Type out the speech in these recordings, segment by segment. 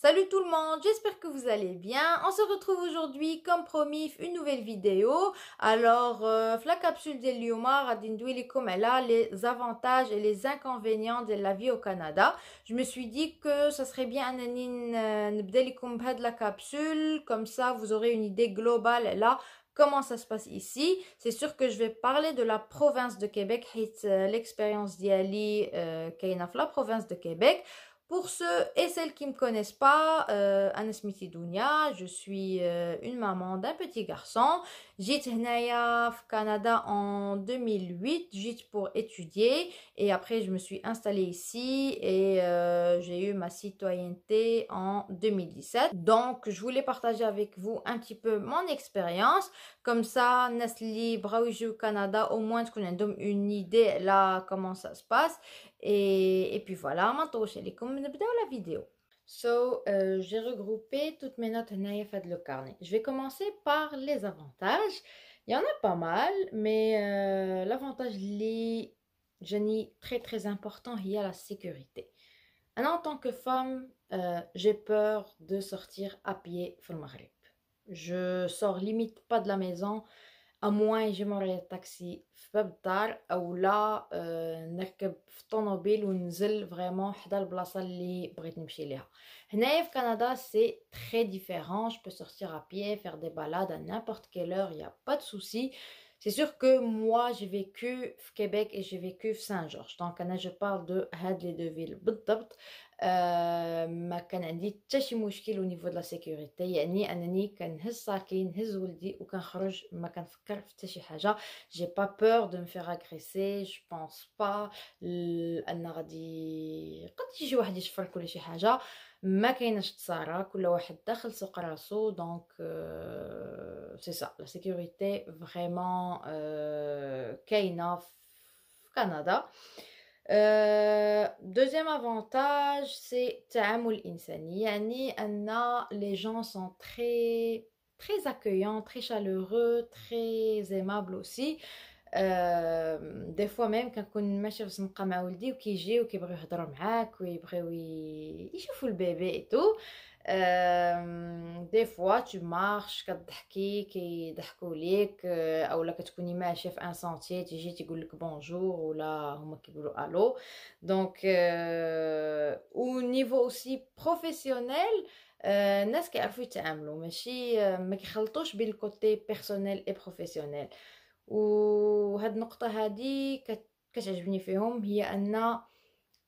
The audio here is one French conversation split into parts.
Salut tout le monde, j'espère que vous allez bien. On se retrouve aujourd'hui comme promis une nouvelle vidéo. Alors, la capsule de Lyoma, غادي ندوي لكم على les avantages et les inconvénients de la vie au Canada. Je me suis dit que ça serait bien انني نبدا لكم بهاد la capsule, comme ça vous aurez une idée globale là. Comment ça se passe ici? C'est sûr que je vais parler de la province de Québec, حيت l'expérience d'Yali كاينه في la province de Québec. Pour ceux et celles qui ne me connaissent pas, Anna Smithi Dounia, je suis une maman d'un petit garçon. J'étais au Canada en 2008, j'étais pour étudier et après je me suis installée ici et j'ai eu ma citoyenneté en 2017. Donc je voulais partager avec vous un petit peu mon expérience. Comme ça, Nesli Braouji au Canada, au moins qu'on ait une idée là comment ça se passe. Et puis voilà, maintenant, je vais commencer la vidéo. J'ai regroupé toutes mes notes dans le carnet. Je vais commencer par les avantages. Il y en a pas mal, mais l'avantage très très important, il y a la sécurité. En tant que femme, j'ai peur de sortir à pied au Maghreb. Je sors limite pas de la maison. à moins يجي مورايا الطاكسي في باب الدار اولا نركب في الطوموبيل وننزل فريمون حدا البلاصه اللي بغيت نمشي ليها. هنايا في كندا سي très différent, je peux sortir à pied, faire des balades à n'importe quelle heure, il y a pas de souci. C'est sûr que moi j'ai vécu au Québec et j'ai vécu à Saint-Georges, donc je parle de هاد les deux villes بالضبط. ما كان عندي حتى شي مشكل au niveau de la sécurité, يعني انني كنهز صاكي نهز ولدي وكنخرج ما كنفكر في حتى شي حاجه. j'ai pas peur de me faire agresser, je pense pas ان غادي قد يجي واحد يشفرك ولا شي حاجه. ما كايناش تصارى, كل واحد داخل سوق راسو. donc c'est ça, la sécurité vraiment كاينه في Canada. Deuxième avantage, c'est التعامل الإنساني, يعني أن les gens sont très accueillants, très chaleureux, très aimables aussi. des fois même كنكون ماشيه في الزنقه مع ولدي وكيجيو وكيبغيو يهضروا معاك ويبغيو يشوفوا البيبي اي تو. دي فوا tu marches كتضحكي كيضحكوا ليك, اولا كتكوني ماشيه في ان سانتي تيجي تيقول لك بونجور ولا هما كيقولوا الو. دونك او نيفو اوسي بروفيسيونيل, الناس كيعرفوا يتعاملوا, ماشي ما كيخلطوش بين الكوتي بيرسونيل اي بروفيسيونيل. وهاد النقطة هادي كتعجبني فيهم, هي أن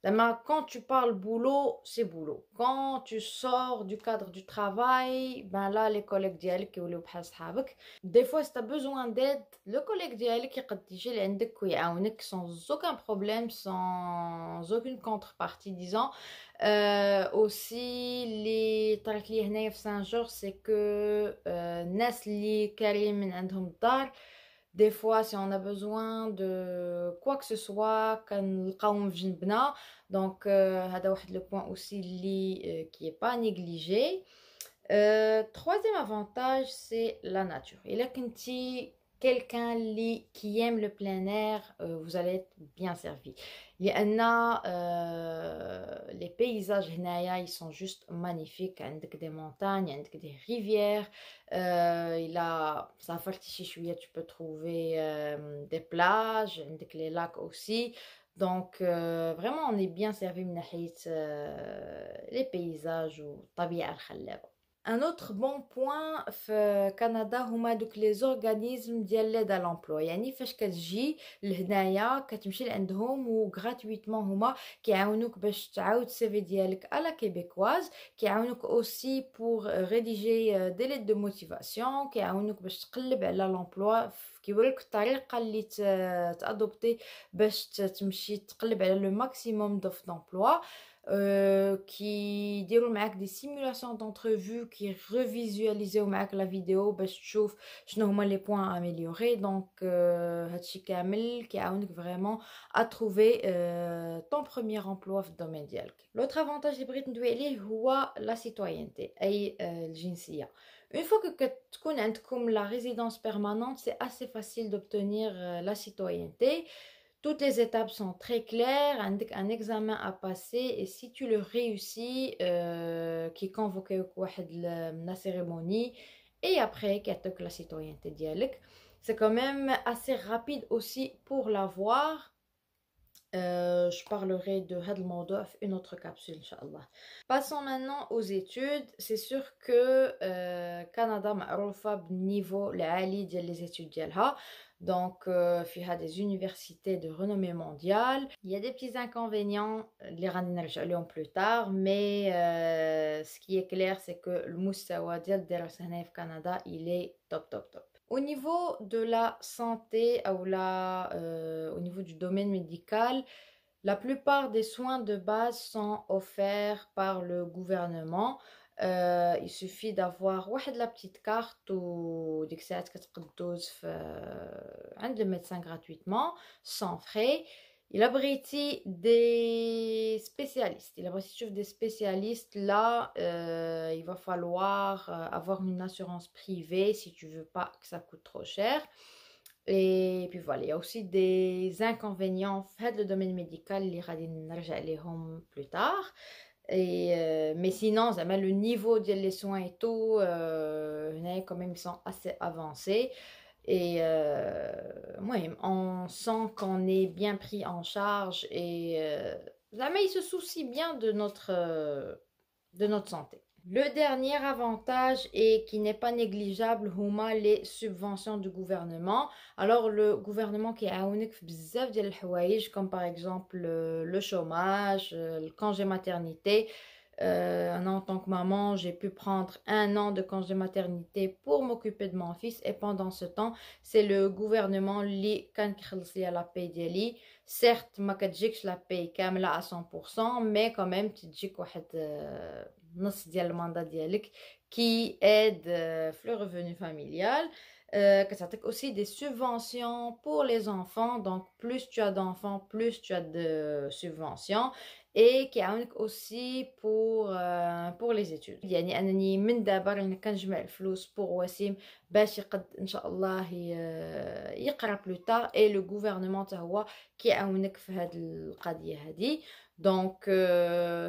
لما quand tu parles boulot, c'est boulot. Quand tu sors du cadre du travail, ben là les collègues ديالك كيوليو بحال صحابك. Des fois si t'as besoin d'aide, le collègue ديالك يقد يجي لعندك ويعاونك sans aucun problème, sans aucune contrepartie disons. aussi اللي طرات لي هنايا في سان جورج سي كو الناس اللي كاريين من عندهم الدار, des fois si on a besoin de quoi que ce soit كنلقاوهم في جنبنا. donc هذا واحد le point aussi اللي qui est pas négligé. troisième avantage, c'est la nature. إلا كنتي quelqu'un qui aime le plein air, vous allez être bien servi. لأن les paysages هنايا ils sont juste magnifiques. عندك des montagnes, عندك des rivières. إلا سافرتي شي شوية tu peux trouver des plages, عندك les lacs aussi. donc vraiment on est bien servi من ناحية les paysages والطبيعة الخلابة. Un autre bon point في كندا هما دوك لي زورغانيزم ديال ليد على لومبلوا, يعني فاش كتجي لهنايا كتمشي لعندهم و غراتويتمون هما كيعاونوك باش تعاود السيفي ديالك على كيبيكواز, كيعاونوك اوسي بور ريديجي دي ليد دو موتيفاسيون, كيعاونوك باش تقلب على لومبلوا, كيوريك الطريقه اللي تادوبتي باش تمشي تقلب على لو ماكسيموم دوف دومبلوا. qui déroule معاك des simulations d'entrevue, qui revisualisent معاك la vidéo باش تشوف شنو هما les points à améliorer. donc هادشي كامل كيعاونك vraiment à trouver ton premier emploi في الدومين ديالك. l'autre avantage اللي بغيت ندوي عليه هو la citoyenneté, اي الجنسيه. une fois que تكون عندكم la résidence permanente, c'est assez facile d'obtenir la citoyenneté. Toutes les étapes sont très claires, un examen à passer et si tu le réussis, qui est convoqué au la cérémonie et après qui a la citoyenneté dialecte, c'est quand même assez rapide aussi pour l'avoir. Je parlerai de Had une autre capsule, Inch'Allah. Passons maintenant aux études. C'est sûr que Canada معروفة بالنيفو العالي ديال les études ديالها. Donc, فيها des universités de renommée mondiale. Il y a des petits inconvénients, les غادي نرجع لهم plus tard, mais ce qui est clair, c'est que المستوى ديال الدراسة هنايا في Canada, il est top, top, top. Au niveau de la santé, au niveau du domaine médical, la plupart des soins de base sont offerts par le gouvernement. Il suffit d'avoir la petite carte ou d'accès عند le médecin gratuitement, sans frais. Il abrite des spécialistes. Il abrite des spécialistes. Là, il va falloir avoir une assurance privée si tu veux pas que ça coûte trop cher. Et puis voilà, il y a aussi des inconvénients fait le domaine médical, les radines plus tard. Mais sinon, le niveau des soins et tout, quand même, ils sont assez avancés. Et on sent qu'on est bien pris en charge et ils se soucient bien de notre santé. Le dernier avantage et qui n'est pas négligeable, هما les subventions du gouvernement. Alors le gouvernement qui يعاونك في بزاف ديال الحوايج comme par exemple le chômage, le congé maternité. En tant que maman, j'ai pu prendre 1 an de congé maternité pour m'occuper de mon fils et pendant ce temps, c'est le gouvernement qui كان كيخلص لي la paye ديالي. Certes, ما كتجيكش la paye كاملة à 100%, mais quand même تجيك واحد نص ديال الماندا ديالك qui aide le revenu familial. كتعطيك aussi des subventions pour les enfants, donc plus tu as d'enfants, plus tu as de subventions. Et qui a aussi pour les études. يعني أنني من دابا راني كنجمع الفلوس pour وسيم باش يقد إن شاء الله يقرا plus tard et le gouvernement حتى هو كيعاونك في هاد القضية هادي. Donc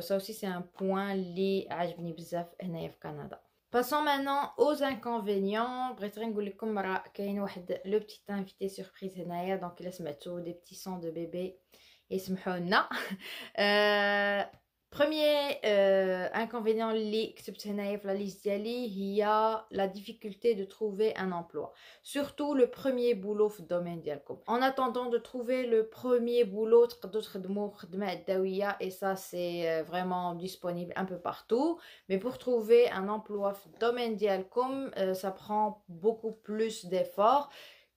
ça aussi c'est un point اللي عجبني بزاف هنايا في كندا. Passons maintenant aux inconvénients. بغيت غير نقول لكم راه كاين واحد لو بتي انفيتي سوربريز هنايا دونك الا سمعتو دي بتي سون دو بيبي يسمحوا لنا. Premier inconvénient اللي كتبت هنايا في la liste ديالي هي la difficulté de trouver un emploi. Surtout le premier boulot في الدومين ديالكم. En attendant de trouver le premier boulot تقدروا تخدموا خدمة عدوية et ça c'est vraiment disponible un peu partout. Mais pour trouver un emploi في الدومين ديالكم ça prend beaucoup plus d'efforts.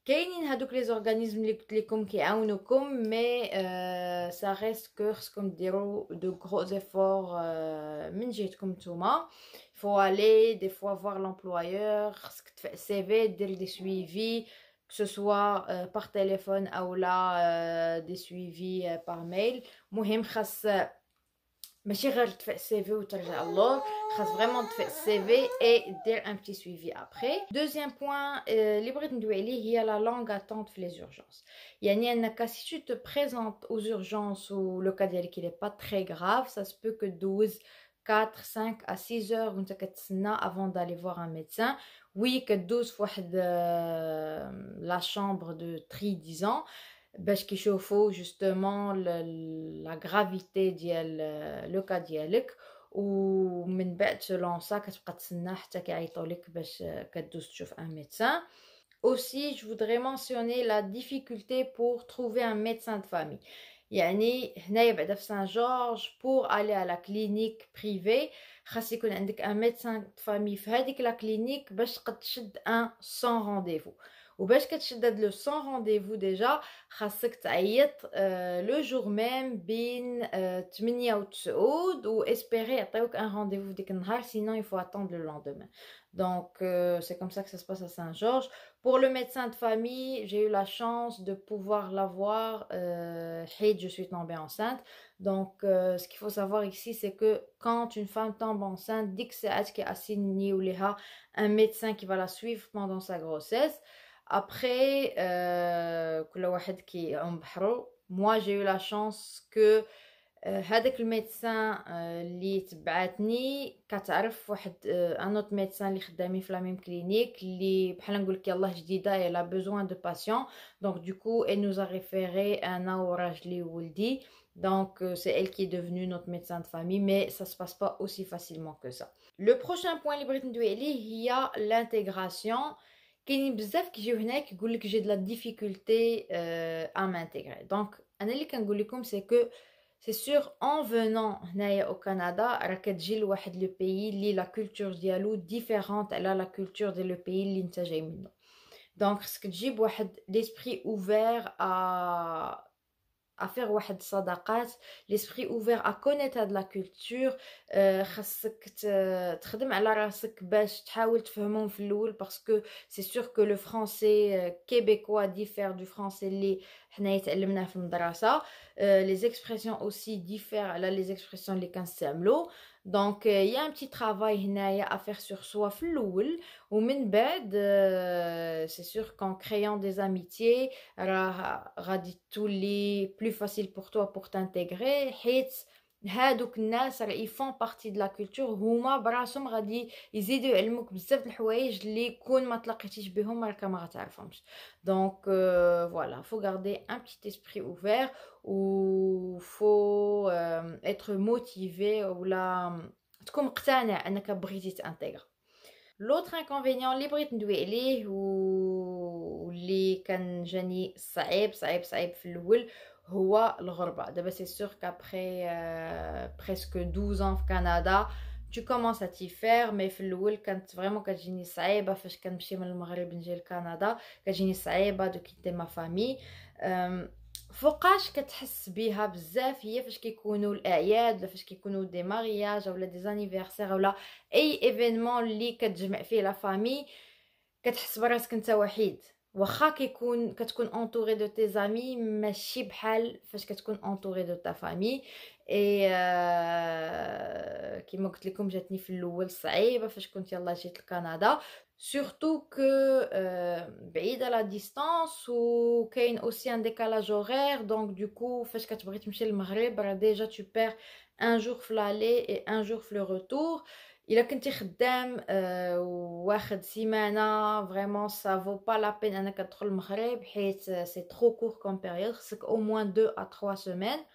كاينين هادوك les organismes اللي قلت لكم كيعاونوكم mais ça reste que خصكم ديروا de gros efforts من جهتكم نتوما. Il faut aller des fois voir l'employeur, خصك تفع CV, دير des suivis que ce soit par téléphone ou là des suivis par mail. مهم خاص ماشي غير تفع CV وترجع الله خاص vraiment تفع CV et دير un petit suivi après. Deuxième point اللي بغيت ندوي عليه هي la longue attente في les urgences. يعني انك si tu te présentes aux urgences ou le cas ديالك il est pas très grave, ça se peut que 12 4, 5 à 6 heures وانت كتسنى avant d'aller voir un médecin. Oui كدوز في واحد la chambre de tri disons باش كيشوفوا justement la gravité ديال لو كا ديالك ومن بعد selon ça كتبقى تسنى حتى كيعيطوا لك باش كدوز تشوف un médecin. Aussi, je voudrais mentionner la difficulté pour trouver un médecin de famille. يعني هنايا بعدا في سان جورج pour aller à la clinique privée خاص يكون عندك un médecin de famille في هذيك لا كلينيك باش تقد تشد un sans rendez-vous. وباش كتشد هاد لو سون رونديفو ديجا خاصك تعيط لو جور ميم بين 8 و 9 و اسبيري يعطيوك ان رونديفو ديك النهار sinon il faut attendre le lendemain. Donc c'est comme ça que ça se passe à Saint-Georges. Pour le médecin de famille, j'ai eu la chance de pouvoir l'avoir je suis tombée enceinte. Donc ce qu'il faut savoir ici c'est que quand une femme tombe enceinte, dès que c'est qui assigné ou un médecin qui va la suivre pendant sa grossesse. Après كل واحد كيعوم بحرو moi j'ai eu la chance que هذاك الميدسان اللي تبعتني كتعرف واحد ان اوت ميدسان اللي خدامين في لا ميم كلينيك اللي بحال نقول لك يلاه جديده elle a besoin de patients donc du coup elle nous a référé انا وراجلي وولدي donc c'est elle qui est devenue notre médecin de famille mais ça se passe pas aussi facilement que ça. Le prochain point اللي بغيت ندوي عليه هي l'intégration. كاينين بزاف كيجيو هنا كيقول لك j'ai de la difficulté à m'intégrer. donc انا اللي كنقول لكم c'est que c'est sûr en venant هنايا au Canada راه كتجي لواحد لو بيي اللي لا كولتور ديالو ديفيرونت على لا كولتور ديال لو بيي اللي انت جاي منه. دونك خصك تجيب واحد ليسبري اوفير à faire واحد الصداقات l'esprit ouvert à connaître de la culture. خاصك تخدم على راسك باش تحاول تفهمهم في الاول parce que c'est sûr que le français québécois diffère du français اللي حنا تعلمناه في المدرسة. les expressions aussi diffèrent على les expressions اللي كنستعملو. donc il y a un petit travail هنايا à faire sur soi في الاول ومن بعد c'est sûr qu'en créant des amitiés راه غادي تولي plus facile pour toi pour t'intégrer حيت هادوك الناس راه يفون بارتي دو لا كولتور هما براسهم غادي يزيدوا يعلموك بزاف د الحوايج اللي كون ما تلاقيتيش بهم راك ما غتعرفهمش. donc voilà, faut garder un petit esprit ouvert ou faut être motivé ولا تكون مقتنع انك بغيتي تانتيغرا. l'autre inconvénient اللي بغيت ندوي عليه واللي كان جاني صعيب في الاول هو الغربة. دابا سي سور qu'après presque 12 ans في كندا tu commences à t'y faire mais في الاول كانت فريمون كتجيني صعيبة فاش كنمشي من المغرب نجي لكندا كتجيني صعيبة دو كيتي ما فامي. فوقاش كتحس بيها بزاف هي فاش كيكونوا الاعياد ولا فاش كيكونوا دي مارياج ولا دي انيفرسير ولا اي ايفينمون اللي كتجمع فيه لا فامي كتحس براسك انت وحيد واخا كتكون entouré de tes amis ماشي بحال فاش كتكون entouré de ta famille. اي كيما قلت لكم جاتني في الاول صعيبه فاش كنت يلا جيت لكندا surtout que بعيده لا ديستانس وكاين aussi un décalage horaire donc du coup فاش كتبغي تمشي للمغرب راه ديجا tu perds un jour في l'aller et un jour في le retour. الا كنتي خدام واخد سيمانه فريمون ça vaut pas la peine انك تدخل المغرب حيت c'est trop court comme période خصك au moins 2 à 3 semaines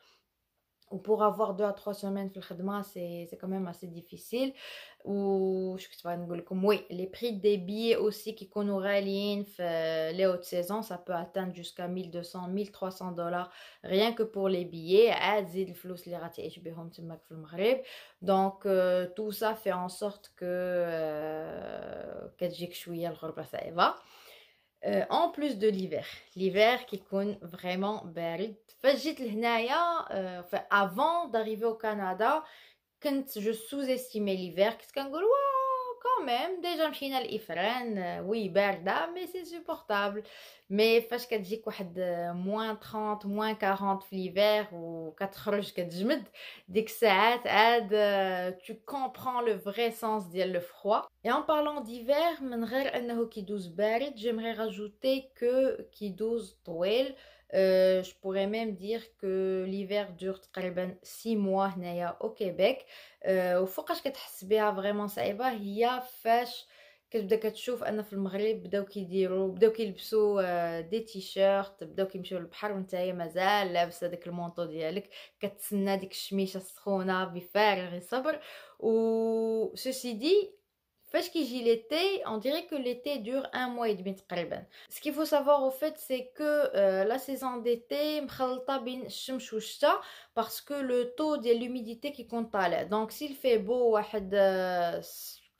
ou pour avoir 2 à 3 semaines في الخدمه c'est quand même assez difficile. وش كنت بغا نقول لكم وي les prix des billets aussi كيكونوا غاليين في les hautes saisons ça peut atteindre jusqu'à 1200 1300 dollars rien que pour les billets عاد زيد الفلوس اللي غتعيش بهم تماك في المغرب. donc tout ça fait en sorte que كتجيك شويه الغربه صعيبه. en plus de l'hiver كيكون vraiment بارد. فاش جيت لهنايا avant d'arriver au Canada كنت je sous-estimais l'hiver كنت كنقول واو quand même ديجا مشينا لإفران وي باردة mais c'est supportable. mais فاش كتجيك واحد -30 -40 في l'hiver وكتخرج كتجمد ديك الساعات عاد tu comprends le vrai sens ديال le froid. et en parlant d'hiver من غير انه كيدوز بارد j'aimerais rajouter que كيدوز طويل. je pourrais même dire que l'hiver dure تقريبا 6 mois هنايا au Québec. وفوقاش كتحس بها فريمون صعيبه هي فاش كتبدا كتشوف ان في المغرب بداو كيلبسوا دي تيشيرت بداو كيمشيو للبحر وانتيا مازال لابس هذاك المونطو ديالك كتسنى ديك الشميشه السخونه بفارغ الصبر. و ceci dit فاش كيجي l'été on dirait que l'été dure 1 mois et demi تقريبا. ce qu'il faut savoir au fait c'est que la saison d'été مخلطه بين الشمس والشتا parce que le taux de l'humidité كيكون طالع. donc s'il fait beau واحد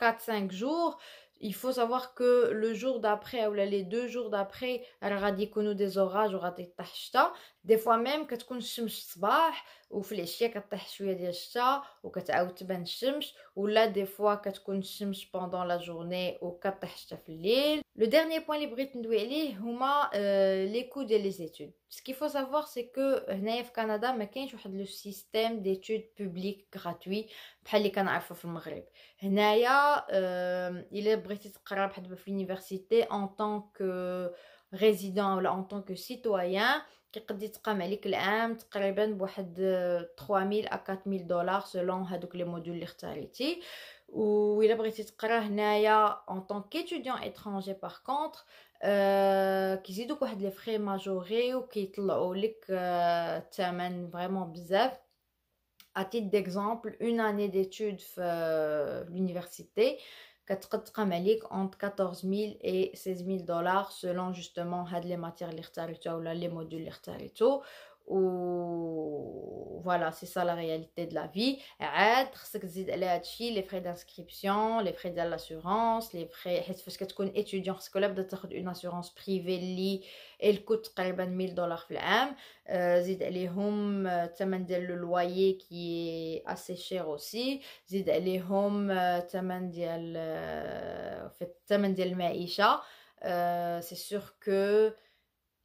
4-5 jours il faut savoir que le jour d'après ou les 2 jours d'après راه غادي يكونوا des orages وغادي يطيح الشتا. des fois même كتكون الشمس الصباح وفي العشيه كطيح شويه ديال الشتا وكتعاود تبان الشمس ولا des fois كتكون الشمس pendant la journée وكطيح الشتا في الليل. le dernier point اللي بغيت ندوي عليه هما les coûts ديال les études. ce qu'il faut savoir c'est que هنايا في كندا ما كاينش واحد le système d'études publiques gratuit بحال اللي كنعرفوا في المغرب. هنايا الا بغيتي تقرا بحال دابا في l'université en tant que résident ou en tant que citoyen كيقد يتقام عليك العام تقريبا بواحد 3000 à 4000 دولار سولون هادوك لي موديول اللي اختاريتي. وإلا بغيتي تقرا هنايا en tant qu'étudiant étranger par contre كيزيدوك واحد لي فري ماجوري وكيطلعوا لك الثمن فريمون بزاف. À titre d'exemple, une année d'études l'université كتقد تقام عليك entre 14 000 et 16 000 دولار selon justement هاد les matières اللي اختاريتو ولا les modules اللي اختاريتو. و voilà, c'est ça la réalité de la vie. عاد خصك تزيد على هادشي les frais d'inscription, les frais de l'assurance, les frais حيت فاش كتكون étudiant خصك ولا بدا تاخد une assurance privée اللي الكوت تقريبا 1000 دولار في العام. زيد عليهم الثمن ديال لو لويي كي assez cher aussi. زيد عليهم الثمن ديال في الثمن ديال المعيشة. سي سور كو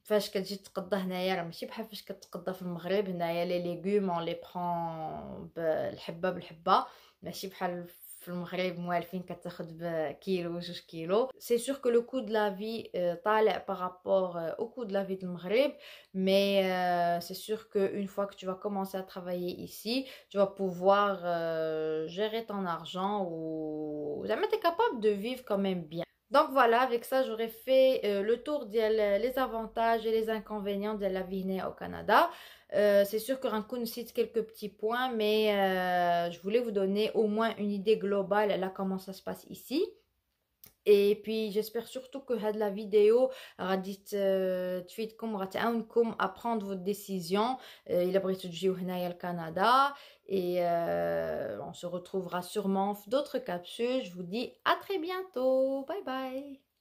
فاش كتجي تقضى هنايا راه ماشي بحال فاش كتقضى في المغرب. هنايا لي ليغوم اون لي برون بالحبه بالحبه، ماشي بحال في المغرب موالفين كتاخد بكيلو جوج كيلو. سي سور كو لو كو دو لا في طالع بارابور او كو دو لا في دو المغرب، مي سي سور كو اون فوا que tu vas commencer à travailler ici tu vas pouvoir gérer ton argent ou jamais t'es capable de vivre quand même bien. Donc voilà, avec ça, j'aurais fait le tour des avantages et les inconvénients de la vie au Canada. C'est sûr que Rancun cite quelques petits points, mais je voulais vous donner au moins une idée globale là comment ça se passe ici. Et puis j'espère surtout que la vidéo غادي تفيدكم غتعاونكم à prendre votre décision إلا بغيتو تجيو هنايا لكندا. Et on se retrouvera sûrement dans d'autres capsules. Je vous dis à très bientôt. Bye bye.